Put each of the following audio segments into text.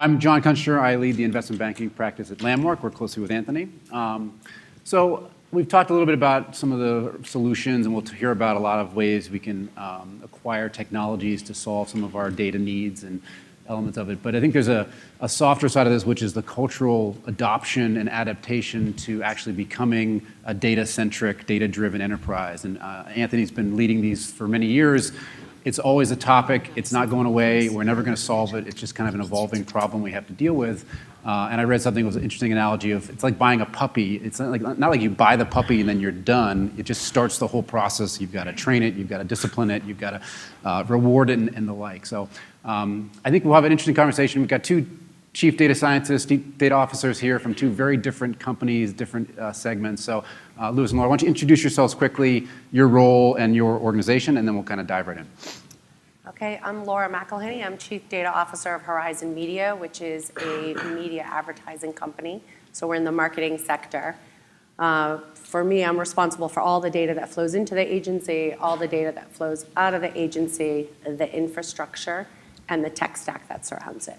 I'm John Kunschner. I lead the investment banking practice at Landmark. Work closely with Anthony. So we've talked a little bit about some of the solutions, and we'll hear about a lot of ways we can acquire technologies to solve some of our data needs and elements of it. But I think there's a softer side of this, which is the cultural adoption and adaptation to actually becoming a data-centric, data-driven enterprise. And Anthony's been leading these for many years. It's always a topic. It's not going away. We're never going to solve it. It's just kind of an evolving problem we have to deal with. And I read something that was an interesting analogy of it's like buying a puppy. It's not like you buy the puppy and then you're done. It just starts the whole process. You've got to train it. You've got to discipline it. You've got to reward it and the like. So I think we'll have an interesting conversation. We've got two chief data scientists, data officers here from two very different companies, different segments. So Louis and Laura, why don't you introduce yourselves quickly, your role and your organization, and then we'll kind of dive right in. Okay, I'm Laura McElhinney. I'm Chief Data Officer of Horizon Media, which is a media advertising company. So we're in the marketing sector. For me, I'm responsible for all the data that flows into the agency, all the data that flows out of the agency, the infrastructure, and the tech stack that surrounds it.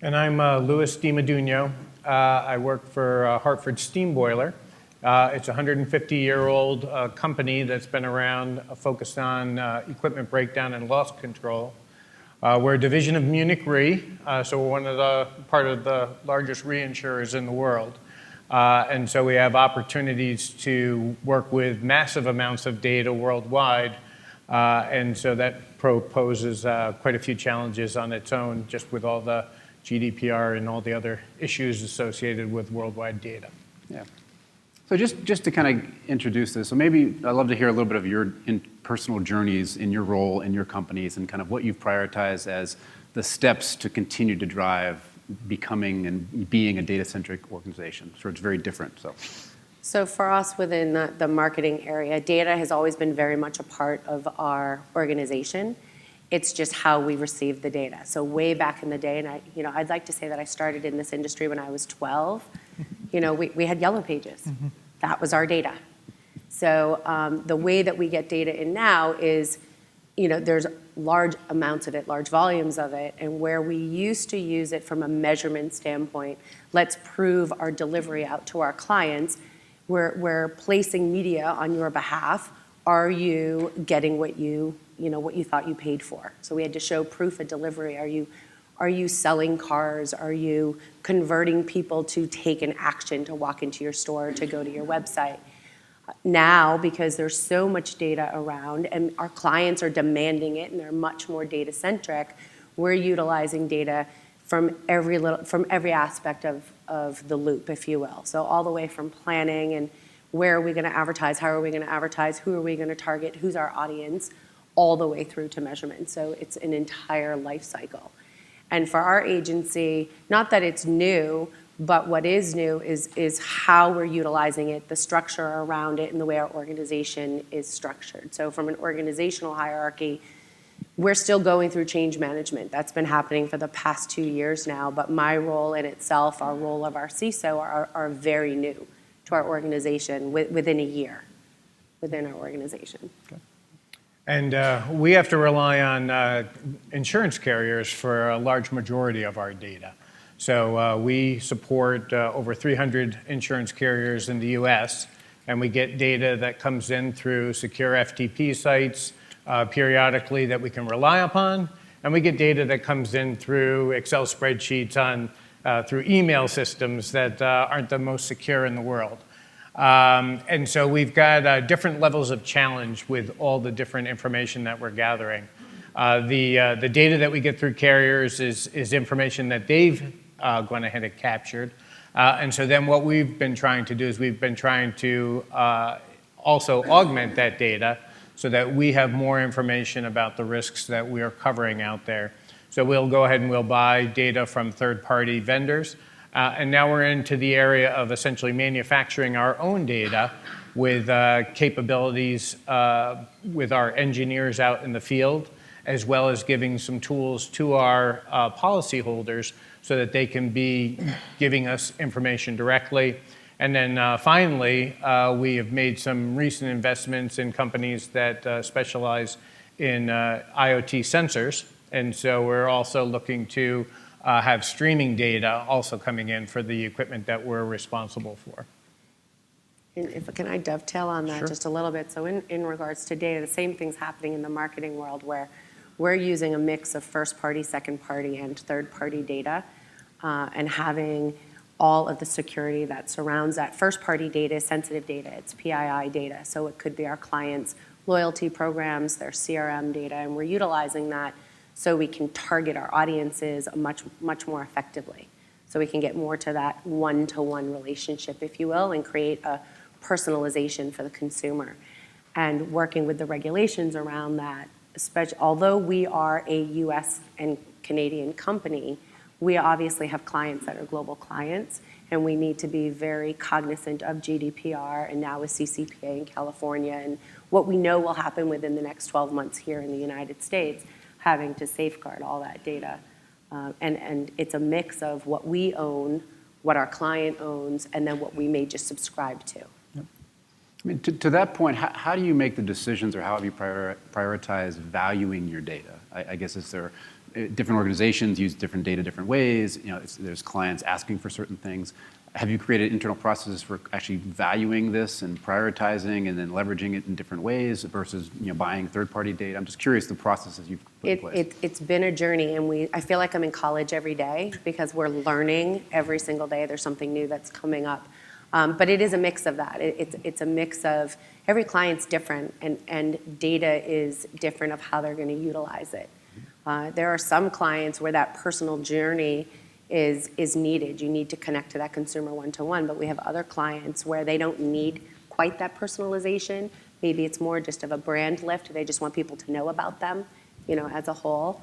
And I'm Louis DiModugno. I work for Hartford Steam Boiler. It's a 150-year-old company that's been around, focused on equipment breakdown and loss control. We're a division of Munich Re, so we're part of the largest reinsurers in the world. And so we have opportunities to work with massive amounts of data worldwide. And so that poses quite a few challenges on its own, just with all the GDPR and all the other issues associated with worldwide data. Yeah. So just to kind of introduce this, so maybe I'd love to hear a little bit of your personal journeys in your role in your companies and kind of what you've prioritized as the steps to continue to drive becoming and being a data-centric organization. So it's very different. So for us within the marketing area, data has always been very much a part of our organization. It's just how we receive the data. So way back in the day, and I'd like to say that I started in this industry when I was 12. We had yellow pages. Mm-hmm. That was our data. So the way that we get data in now is, there's large amounts of it, large volumes of it, and where we used to use it from a measurement standpoint, let's prove our delivery out to our clients. We're placing media on your behalf. Are you getting what you thought you paid for? So we had to show proof of delivery. Are you selling cars? Are you converting people to take an action to walk into your store, to go to your website? Now, because there's so much data around and our clients are demanding it and they're much more data-centric, we're utilizing data from every aspect of the loop, if you will. So all the way from planning and where are we going to advertise, how are we going to advertise, who are we going to target, who's our audience, all the way through to measurement. So it's an entire life cycle. And for our agency, not that it's new, but what is new is how we're utilizing it, the structure around it, and the way our organization is structured. So from an organizational hierarchy, we're still going through change management. That's been happening for the past 2 years now, but my role in itself, our role of our CISO are very new to our organization within a year, within our organization. Okay. And we have to rely on insurance carriers for a large majority of our data. So we support over 300 insurance carriers in the US, and we get data that comes in through secure FTP sites periodically that we can rely upon, and we get data that comes in through Excel spreadsheets through email systems that aren't the most secure in the world. And so we've got different levels of challenge with all the different information that we're gathering. The data that we get through carriers is information that they've gone ahead and captured. And so then what we've been trying to do is we've been trying to also augment that data so that we have more information about the risks that we are covering out there. So we'll go ahead and we'll buy data from third-party vendors. And now we're into the area of essentially manufacturing our own data with capabilities with our engineers out in the field, as well as giving some tools to our policyholders so that they can be giving us information directly. And then finally, we have made some recent investments in companies that specialize in IoT sensors. And so we're also looking to have streaming data also coming in for the equipment that we're responsible for. And can I dovetail on that Sure. just a little bit? So in regards to data, the same thing's happening in the marketing world where we're using a mix of first-party, second-party, and third-party data, and having all of the security that surrounds that. First-party data is sensitive data. It's PII data. So it could be our clients' loyalty programs, their CRM data, and we're utilizing that so we can target our audiences much, much more effectively. So we can get more to that one-to-one relationship, if you will, and create a personalization for the consumer. And working with the regulations around that, especially although we are a US and Canadian company, we obviously have clients that are global clients, and we need to be very cognizant of GDPR and now with CCPA in California and what we know will happen within the next 12 months here in the United States, having to safeguard all that data. And it's a mix of what we own, what our client owns, and then what we may just subscribe to. I mean, to that point, how do you make the decisions, or how have you prioritized valuing your data? I guess is there different organizations use different data different ways. You know, there's clients asking for certain things. Have you created internal processes for actually valuing this and prioritizing and then leveraging it in different ways versus buying third-party data? I'm just curious the processes you've put in place. It's been a journey, and I feel like I'm in college every day because we're learning every single day. There's something new that's coming up. But it is a mix of that. It's a mix of every client's different, and data is different of how they're going to utilize it. There are some clients where that personal journey is needed. You need to connect to that consumer one-to-one, but we have other clients where they don't need quite that personalization. Maybe it's more just of a brand lift. They just want people to know about them, as a whole.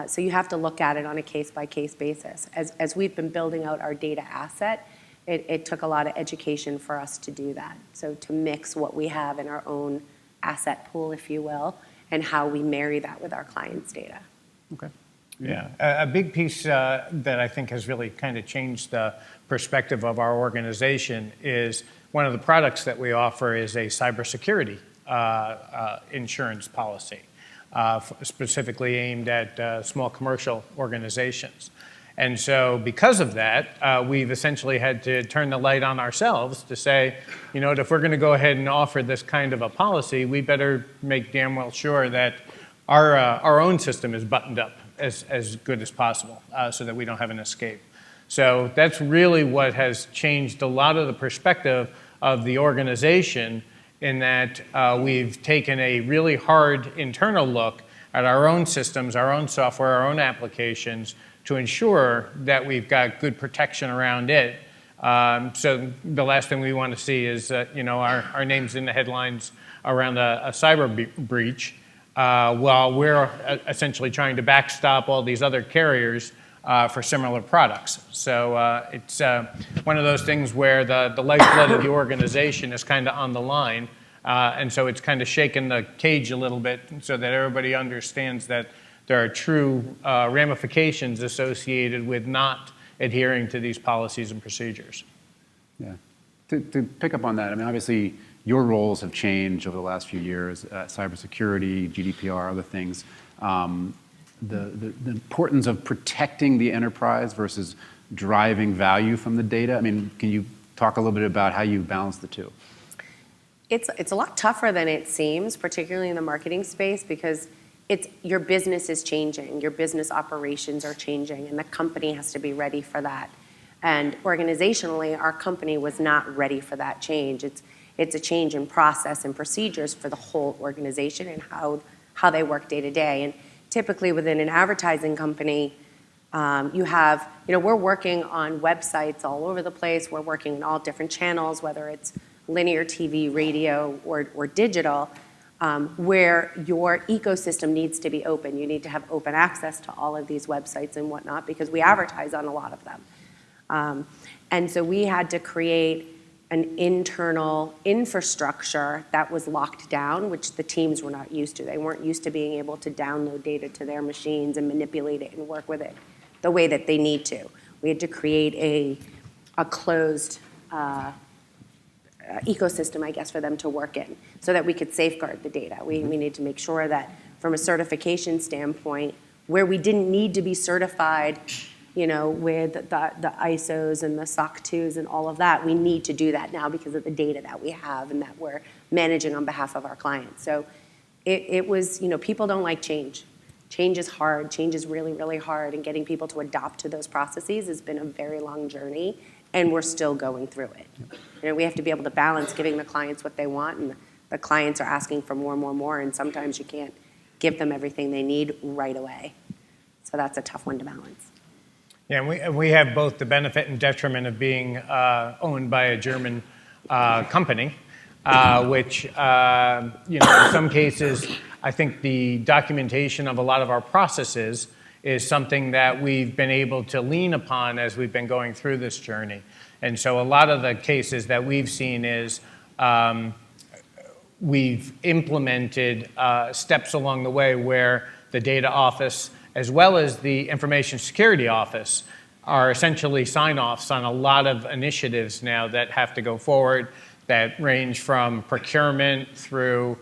So you have to look at it on a case-by-case basis. As we've been building out our data asset, it took a lot of education for us to do that. So to mix what we have in our own asset pool, if you will, and how we marry that with our clients' data. Okay. Yeah, a big piece that I think has really kind of changed the perspective of our organization is one of the products that we offer is a cybersecurity insurance policy, specifically aimed at small commercial organizations. And so because of that, we've essentially had to turn the light on ourselves to say, if we're going to go ahead and offer this kind of a policy, we better make damn well sure that our own system is buttoned up as good as possible so that we don't have an escape. So that's really what has changed a lot of the perspective of the organization, in that we've taken a really hard internal look at our own systems, our own software, our own applications, to ensure that we've got good protection around it. So the last thing we want to see is our names in the headlines around a cyber breach, while we're essentially trying to backstop all these other carriers for similar products. So it's one of those things where the lifeblood of the organization is kind of on the line, and so it's kind of shaking the cage a little bit so that everybody understands that there are true ramifications associated with not adhering to these policies and procedures. Yeah. To pick up on that, I mean, obviously, your roles have changed over the last few years, cybersecurity, GDPR, other things. The importance of protecting the enterprise versus driving value from the data. I mean, can you talk a little bit about how you balance the two? It's a lot tougher than it seems, particularly in the marketing space, because your business is changing, your business operations are changing, and the company has to be ready for that. And organizationally, our company was not ready for that change. It's a change in process and procedures for the whole organization and how they work day to day. And typically within an advertising company, we're working on websites all over the place. We're working in all different channels, whether it's linear TV, radio, or digital, where your ecosystem needs to be open. You need to have open access to all of these websites and whatnot, because we advertise on a lot of them. And so we had to create an internal infrastructure that was locked down, which the teams were not used to. They weren't used to being able to download data to their machines and manipulate it and work with it the way that they need to. We had to create a closed ecosystem, I guess, for them to work in so that we could safeguard the data. We need to make sure that from a certification standpoint, where we didn't need to be certified with the ISOs and the SOC 2s and all of that. We need to do that now because of the data that we have and that we're managing on behalf of our clients. So it was, people don't like change. Change is hard. Change is really, really hard. And getting people to adopt to those processes has been a very long journey, and we're still going through it. We have to be able to balance giving the clients what they want, and the clients are asking for more and more and more, and sometimes you can't give them everything they need right away. So that's a tough one to balance. Yeah, and we have both the benefit and detriment of being owned by a German company, which, in some cases, I think the documentation of a lot of our processes is something that we've been able to lean upon as we've been going through this journey. And so a lot of the cases that we've seen is we've implemented steps along the way where the data office as well as the information security office are essentially sign-offs on a lot of initiatives now that have to go forward that range from procurement through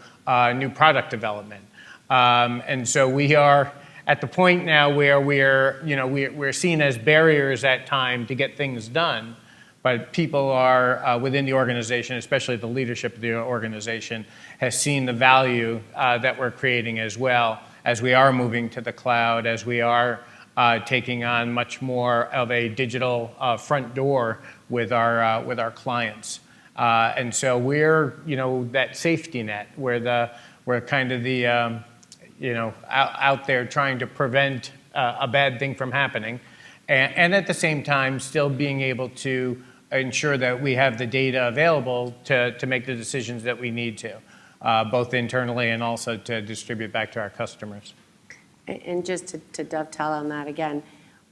new product development. And so we are at the point now where we're seen as barriers at time to get things done, but people are within the organization, especially the leadership of the organization, has seen the value that we're creating as well as we are moving to the cloud, as we are taking on much more of a digital front door with our clients. And so we're, that safety net. We're kind of the, out there trying to prevent a bad thing from happening, and at the same time still being able to ensure that we have the data available to make the decisions that we need to, both internally and also to distribute back to our customers. And just to dovetail on that again,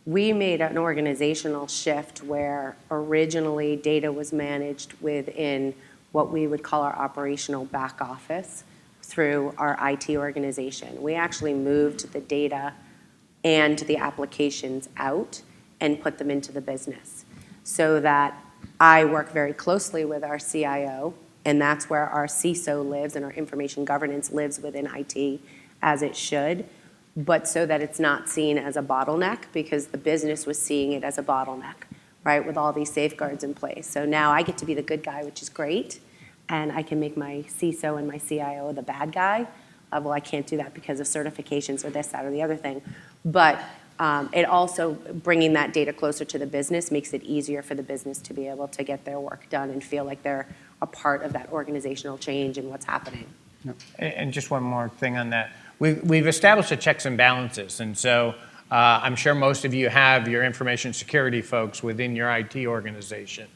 we made an organizational shift where originally data was managed within what we would call our operational back office through our IT organization. We actually moved the data and the applications out and put them into the business so that I work very closely with our CIO, and that's where our CISO lives and our information governance lives within IT as it should, but so that it's not seen as a bottleneck because the business was seeing it as a bottleneck, right, with all these safeguards in place. So now I get to be the good guy, which is great, and I can make my CISO and my CIO the bad guy. Well, I can't do that because of certifications or this, that, or the other thing. But it also, bringing that data closer to the business makes it easier for the business to be able to get their work done and feel like they're a part of that organizational change and what's happening. Yep. And just one more thing on that. We've established the checks and balances, and so I'm sure most of you have your information security folks within your IT organization.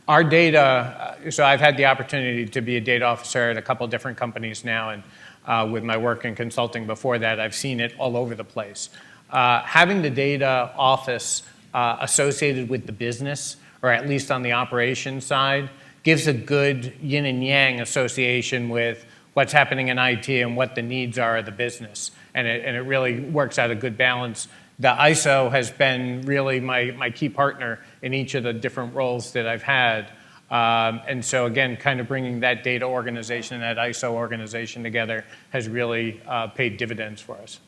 Our data, so I've had the opportunity to be a data officer at a couple different companies now, and with my work in consulting before that, I've seen it all over the place. Having the data office associated with the business, or at least on the operations side, gives a good yin and yang association with what's happening in IT and what the needs are of the business. And it really works out a good balance. The ISO has been really my key partner in each of the different roles that I've had. And so again, kind of bringing that data organization and that ISO organization together has really paid dividends for us.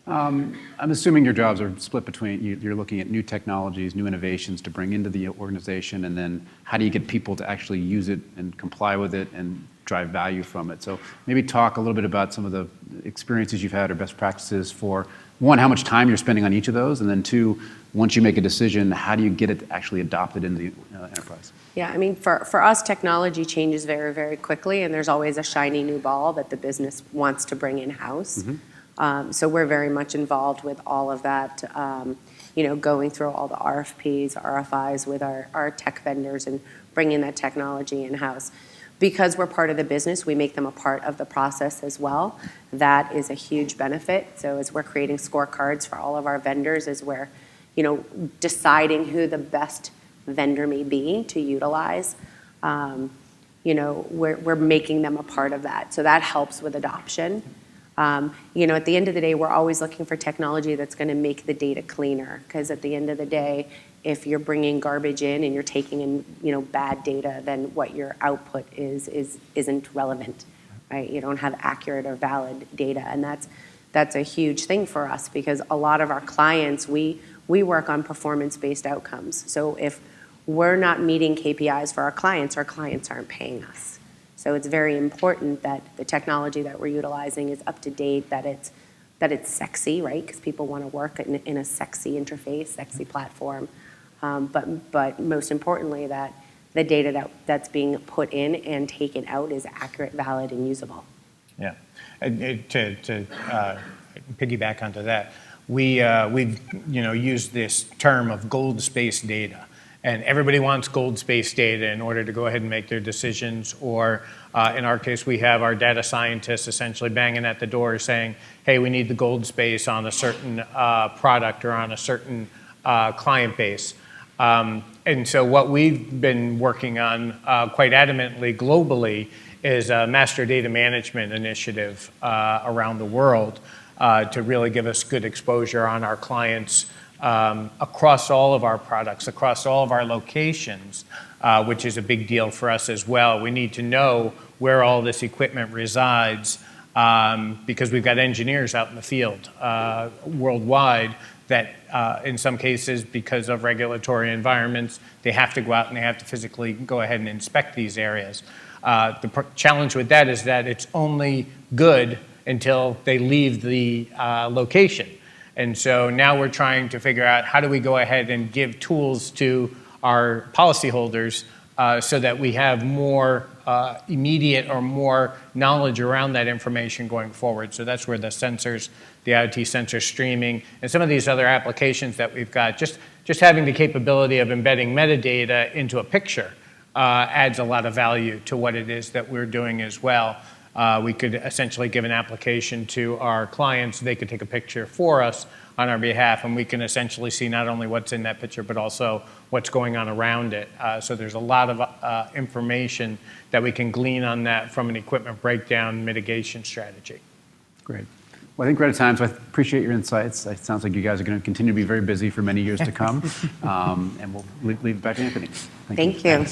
I'm assuming your jobs are split between, you're looking at new technologies, new innovations to bring into the organization, and then how do you get people to actually use it and comply with it and drive value from it? So maybe talk a little bit about some of the experiences you've had or best practices for, one, how much time you're spending on each of those, and then two, once you make a decision, how do you get it actually adopted in the enterprise? Yeah, I mean, for us, technology changes very, very quickly, and there's always a shiny new ball that the business wants to bring in-house. Mm-hmm. So we're very much involved with all of that, going through all the RFPs, RFIs with our tech vendors and bringing that technology in-house. Because we're part of the business, we make them a part of the process as well. That is a huge benefit. So as we're creating scorecards for all of our vendors, as we're, deciding who the best vendor may be to utilize, we're making them a part of that. So that helps with adoption. At the end of the day, we're always looking for technology that's going to make the data cleaner. Because at the end of the day, if you're bringing garbage in and you're taking in, bad data, then what your output isn't relevant, right? You don't have accurate or valid data, and that's a huge thing for us because a lot of our clients, we we work on performance-based outcomes. So if we're not meeting KPIs for our clients aren't paying us. So it's very important that the technology that we're utilizing is up to date, that it's sexy, right? Because people want to work in a sexy interface, sexy platform. But most importantly, that the data that's being put in and taken out is accurate, valid, and usable. Yeah. To piggyback onto that, we've used this term of gold space data. And everybody wants gold space data in order to go ahead and make their decisions. Or in our case, we have our data scientists essentially banging at the door saying, hey, we need the gold space on a certain product or on a certain client base. And so what we've been working on quite adamantly globally is a master data management initiative around the world to really give us good exposure on our clients across all of our products, across all of our locations, which is a big deal for us as well. We need to know where all this equipment resides because we've got engineers out in the field worldwide that in some cases, because of regulatory environments, they have to go out and they have to physically go ahead and inspect these areas. The challenge with that is that it's only good until they leave the location. And so now we're trying to figure out how do we go ahead and give tools to our policyholders so that we have more immediate or more knowledge around that information going forward. So that's where the sensors, the IoT sensor streaming, and some of these other applications that we've got, just having the capability of embedding metadata into a picture adds a lot of value to what it is that we're doing as well. We could essentially give an application to our clients. They could take a picture for us on our behalf, and we can essentially see not only what's in that picture, but also what's going on around it. So there's a lot of information that we can glean on that from an equipment breakdown mitigation strategy. Great. Well, I think we're out of time, so I appreciate your insights. It sounds like you guys are going to continue to be very busy for many years to come. And we'll leave it back to Anthony. Thank you.